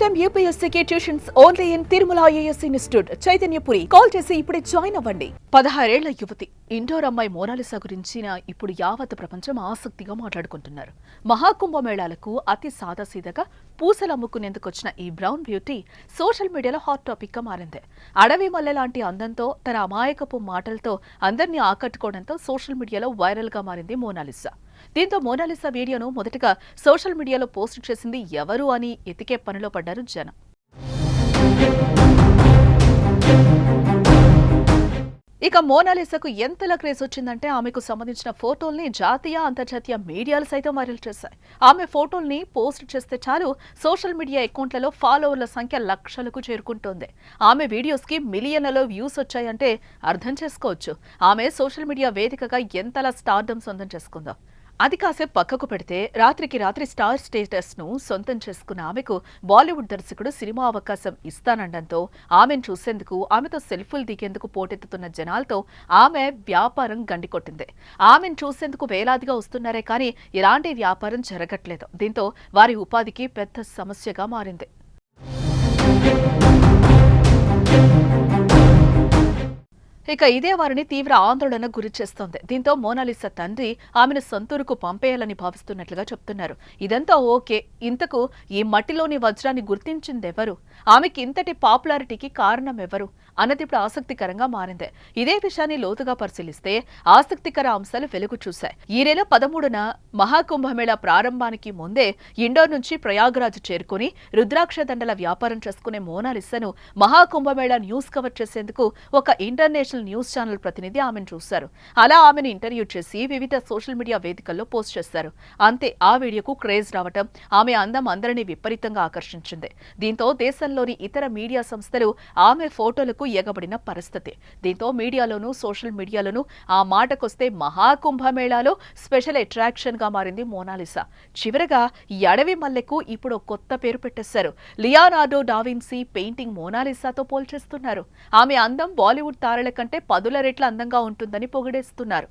Time యూపీఎస్సీకి tuitions only in Tirumala IAS institute Chaitanyapuri. Call చేసి ఇప్పుడే జాయిన్ అవ్వండి. 16 ఏళ్ల యువతి ఇండోర్ అమ్మాయి మోనాలిసా గురించిన ఇప్పుడు యావత్ ప్రపంచం ఆసక్తిగా మాట్లాడుకుంటున్నారు. మహాకుంభమేళాలకు అతి సాదాసీదగా పూసలు అమ్ముకునేందుకు వచ్చిన ఈ బ్రౌన్ బ్యూటీ సోషల్ మీడియాలో హాట్ టాపిక్ గా మారింది. అడవి మల్లె లాంటి అందంతో తన అమాయకపు మాటలతో అందరినీ ఆకట్టుకోవడంతో సోషల్ మీడియాలో వైరల్ గా మారింది మోనాలిసా. దీంతో మోనాలిసా వీడియోను మొదటగా సోషల్ మీడియాలో పోస్ట్ చేసింది ఎవరు అని ఎతికే పనిలో పడ్డారు జనం. ఇక మోనాలిసాకు ఎంతలా క్రేజ్ వచ్చిందంటే ఆమెకు సంబంధించిన ఫోటోల్ని జాతీయ అంతర్జాతీయ మీడియాలు సైతం వైరల్ చేశాయి. ఆమె ఫోటోల్ని పోస్ట్ చేస్తే చాలు సోషల్ మీడియా అకౌంట్లలో ఫాలోవర్ల సంఖ్య లక్షలకు చేరుకుంటోంది. ఆమె వీడియోస్కి మిలియన్లలో వ్యూస్ వచ్చాయంటే అర్థం చేసుకోవచ్చు ఆమె సోషల్ మీడియా వేదికగా ఎంతలా స్టార్డమ్ సొంతం చేసుకుందో. అది కాసేపు పక్కకు పెడితే రాత్రికి రాత్రి స్టార్ స్టేటస్ ను సొంతం చేసుకున్న ఆమెకు బాలీవుడ్ దర్శకుడు సినిమా అవకాశం ఇస్తానండంతో ఆమెను చూసేందుకు ఆమెతో సెల్ఫీలు దిగేందుకు పోటెత్తుతున్న జనాలతో ఆమె వ్యాపారం గండికొట్టింది. ఆమెను చూసేందుకు వేలాదిగా వస్తున్నారే కానీ ఎలాంటి వ్యాపారం జరగట్లేదు. దీంతో వారి ఉపాధికి పెద్ద సమస్యగా మారింది. ఇక ఇదే వారిని తీవ్ర ఆందోళన గురి చేస్తోంది. దీంతో మోనాలిసా తండ్రి ఆమెను సొంతూరుకు పంపేయాలని భావిస్తున్నట్లుగా చెప్తున్నారు. ఇదంతా ఓకే, ఇంతకు ఈ మట్టిలోని వజ్రాన్ని గుర్తించిందెవరు, ఆమెకి ఇంతటి పాపులారిటీకి కారణం ఎవరు అన్నది ఇప్పుడు ఆసక్తికరంగా మారింది. ఇదే విషయాన్ని లోతుగా పరిశీలిస్తే ఆసక్తికర అంశాలు వెలుగు చూశాయి. ఈ నెల 13న మహాకుంభమేళా ప్రారంభానికి ముందే ఇండోర్ నుంచి ప్రయాగ్రాజ్ చేరుకుని రుద్రాక్ష దండల వ్యాపారం చేసుకునే మోనాలిసాను మహాకుంభమేళా న్యూస్ కవర్ చేసేందుకు ఒక ఇంటర్నేషనల్ న్యూస్ ఛానల్ ప్రతినిధి ఆమెను చూశారు. అలా ఆమెను ఇంటర్వ్యూ చేసి వివిధ సోషల్ మీడియా వేదికల్లో పోస్ట్ చేశారు. అంతే, ఆ వీడియోకు క్రేజ్ రావటం, ఆమె అందం అందరినీ విపరీతంగా ఆకర్షించింది. దీంతో దేశంలోని ఇతర మీడియా సంస్థలు ఆమె ఫోటోలకు ఎగబడిన పరిస్థితి. దీంతో మీడియాలోనూ సోషల్ మీడియాలోనూ ఆ మాటకొస్తే మహాకుంభమేళాలో స్పెషల్ అట్రాక్షన్ గా మారింది మోనాలిసా. చివరగా ఈ అడవి మల్లెకు ఇప్పుడు కొత్త పేరు పెట్టేశారు. లియోనార్డో డావిన్సీ పెయింటింగ్ మోనాలిసాతో పోల్చేస్తున్నారు. ఆమె అందం బాలీవుడ్ తారల కంటే 10 రెట్ల అందంగా ఉంటుందని పొగిడేస్తున్నారు.